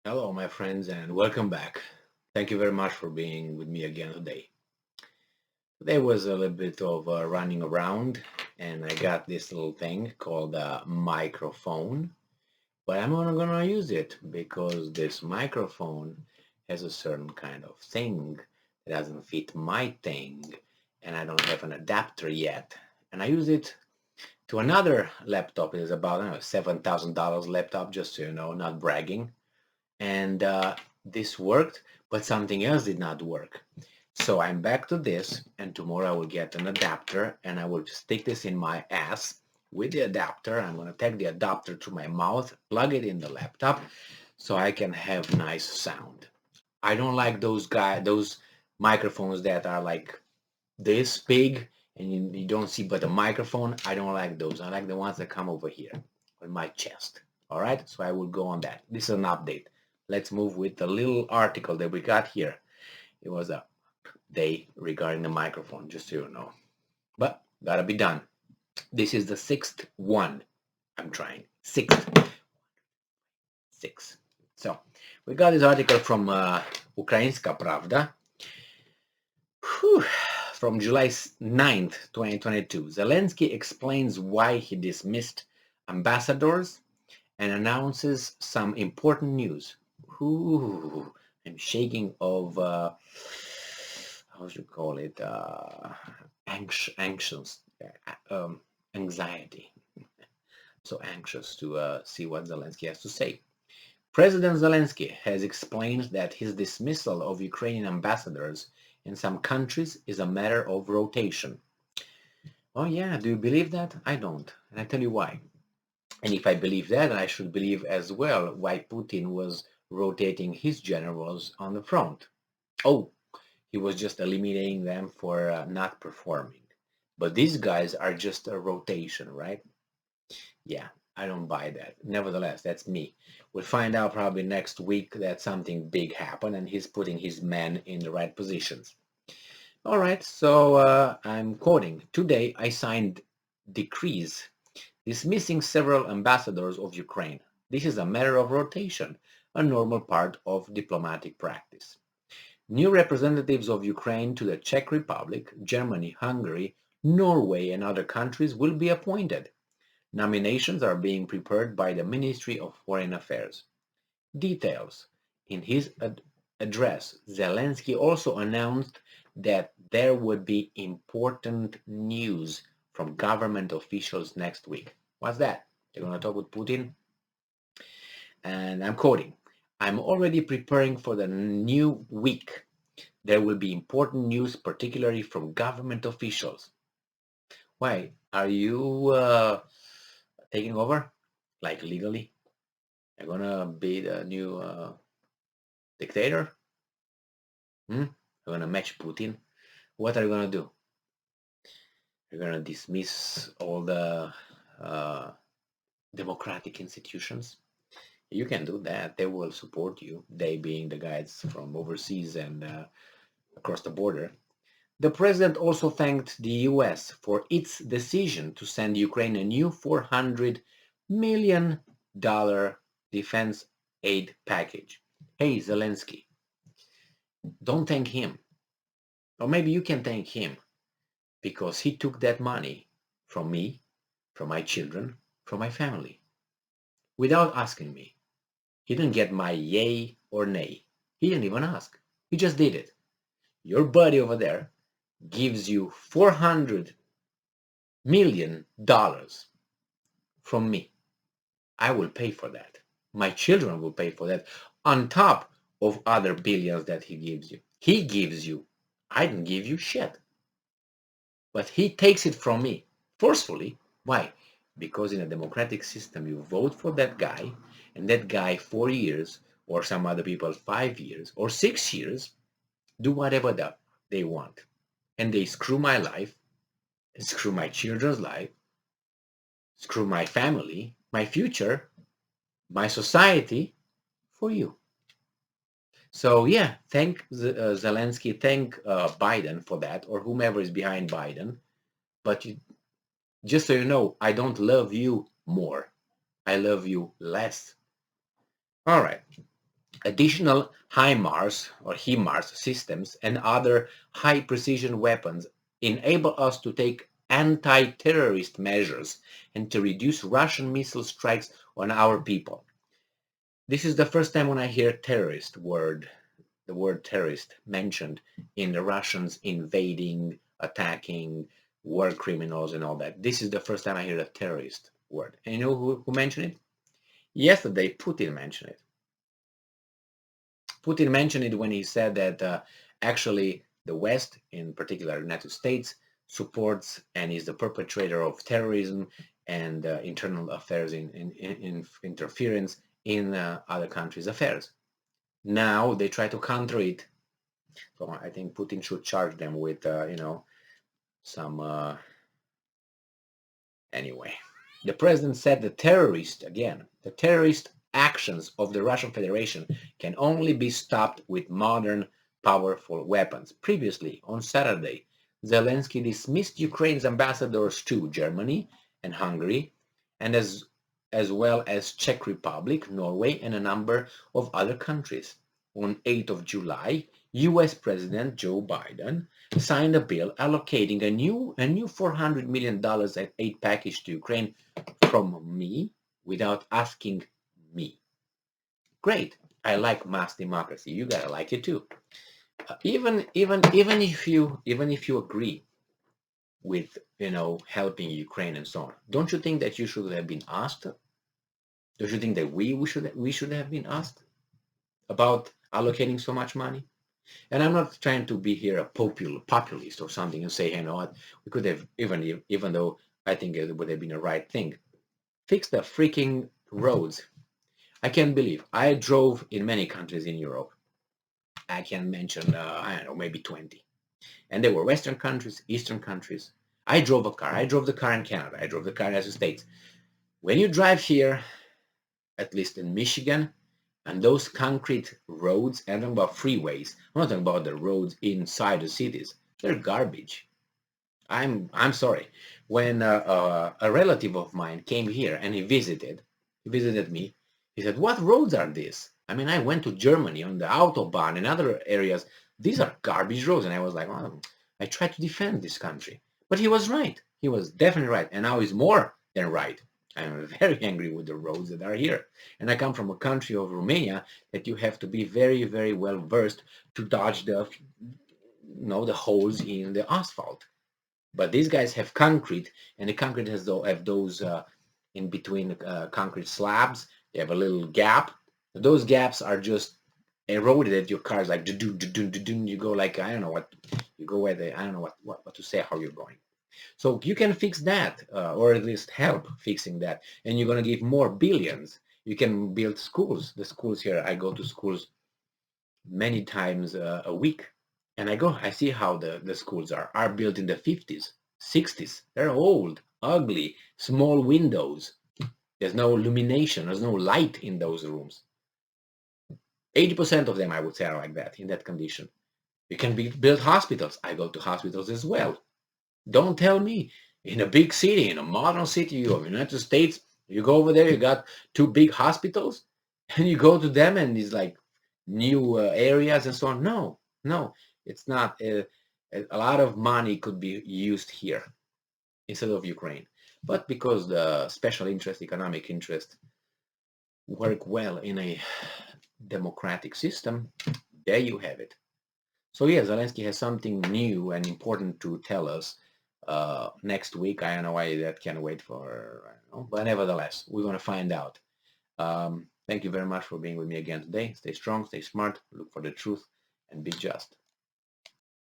Hello, my friends, and welcome back. Thank you very much for being with me again today. Today was a little bit of running around, and I got this little thing called a microphone, but I'm not going to use it because this microphone has a certain kind of thing that doesn't fit my thing, and I don't have an adapter yet. And I use it to another laptop. It is about $7,000 laptop, just so you know, not bragging. And this worked, but something else did not work. So I'm back to this, and tomorrow I will get an adapter, and I will stick this in my ass with the adapter. I'm going to take the adapter to my mouth, plug it in the laptop, so I can have nice sound. I don't like those microphones that are like this big, and you don't see but the microphone. I don't like those. I like the ones that come over here on my chest. All right, so I will go on that. This is an update. Let's move with the little article that we got here. It was a day regarding the microphone, just so you know. But gotta be done. This is the sixth one I'm trying. Six. So we got this article from Ukrainska Pravda. Whew. From July 9th, 2022. Zelensky explains why he dismissed ambassadors and announces some important news. Ooh, I'm shaking of, how should you call it, anxious, anxiety. So anxious to see what Zelensky has to say. President Zelensky has explained that his dismissal of Ukrainian ambassadors in some countries is a matter of rotation. Oh yeah, do you believe that? I don't, and I tell you why. And if I believe that, I should believe as well why Putin was rotating his generals on the front. Oh, he was just eliminating them for not performing. But these guys are just a rotation, right? Yeah, I don't buy that. Nevertheless, that's me. We'll find out probably next week that something big happened and he's putting his men in the right positions. All right, so I'm quoting. Today I signed decrees dismissing several ambassadors of Ukraine. This is a matter of rotation, a normal part of diplomatic practice. New representatives of Ukraine to the Czech Republic, Germany, Hungary, Norway, and other countries will be appointed. Nominations are being prepared by the Ministry of Foreign Affairs. Details. In his address, Zelensky also announced that there would be important news from government officials next week. What's that? They're going to talk with Putin? And I'm quoting, I'm already preparing for the new week. There will be important news, particularly from government officials. Why? Are you taking over? Like legally? You're going to be the new dictator? You're going to match Putin? What are you going to do? You're going to dismiss all the uh, democratic institutions? You can do that. They will support you, they being the guys from overseas and across the border. The president also thanked the US for its decision to send Ukraine a new $400 million defense aid package. Hey, Zelensky, don't thank him. Or maybe you can thank him because he took that money from me, from my children, from my family, without asking me. He didn't get my yay or nay. He didn't even ask. He just did it. Your buddy over there gives you $400 million from me. I will pay for that. My children will pay for that on top of other billions that he gives you. He gives you. I didn't give you shit. But he takes it from me forcefully. Why? Because in a democratic system, you vote for that guy, and that guy 4 years, or some other people 5 years, or 6 years, do whatever they want. And they screw my life, screw my children's life, screw my family, my future, my society for you. So yeah, thank Zelensky, thank Biden for that, or whomever is behind Biden. But just so you know, I don't love you more. I love you less. All right. Additional HIMARS or HIMARS systems and other high-precision weapons enable us to take anti-terrorist measures and to reduce Russian missile strikes on our people. This is the first time when I hear terrorist word, the word terrorist mentioned in the Russians invading, attacking, war criminals and all that. This is the first time I hear a terrorist word. And you know who mentioned it? Yesterday, Putin mentioned it. Putin mentioned it when he said that actually the West, in particular the United States, supports and is the perpetrator of terrorism and internal affairs in interference in other countries' affairs. Now they try to counter it. So I think Putin should charge them with, some... Anyway, the president said the terrorist actions of the Russian Federation can only be stopped with modern, powerful weapons. Previously, on Saturday, Zelensky dismissed Ukraine's ambassadors to Germany and Hungary, and as well as Czech Republic, Norway, and a number of other countries. On 8th of July, US President Joe Biden signed a bill allocating a new $400 million aid package to Ukraine from me without asking me. Great. I like mass democracy. You gotta like it too. Even if you agree with helping Ukraine and so on, don't you think that you should have been asked? Don't you think that we should have been asked about allocating so much money? And I'm not trying to be here a populist or something and say, you know what, we could have, even though I think it would have been the right thing, fix the freaking roads. I can't believe I drove in many countries in Europe. I can mention, I don't know, maybe 20. And there were Western countries, Eastern countries. I drove a car. I drove the car in Canada. I drove the car in the United States. When you drive here, at least in Michigan, and those concrete roads, I'm talking about freeways. I'm not talking about the roads inside the cities. They're garbage. I'm sorry. When a relative of mine came here and he visited me, he said, "What roads are these? I mean, I went to Germany on the Autobahn and other areas. These are garbage roads." And I was like, "Oh, I tried to defend this country." But he was right. He was definitely right. And now he's more than right. I'm very angry with the roads that are here. And I come from a country of Romania that you have to be very, very well versed to dodge the holes in the asphalt. But these guys have concrete, and the concrete have those in between concrete slabs. They have a little gap. Those gaps are just eroded at your cars, like you go like, I don't know what, you go where I don't know what to say, how you're going. So you can fix that, or at least help fixing that, and you're going to give more billions. You can build schools. The schools here, I go to schools many times a week, and I see how the schools are built in the 50s, 60s. They're old, ugly, small windows. There's no illumination. There's no light in those rooms. 80% of them, I would say, are like that, in that condition. You can build hospitals. I go to hospitals as well. Don't tell me in a big city, in a modern city of the United States, you go over there, you got 2 big hospitals, and you go to them and it's like new areas and so on. No, it's not. A lot of money could be used here instead of Ukraine. But because the special interest, economic interest, work well in a democratic system, there you have it. So yeah, Zelensky has something new and important to tell us next week. I don't know why that can wait for, I don't know, but nevertheless, we're going to find out. Thank you very much for being with me again today. Stay strong, stay smart, look for the truth, and be just.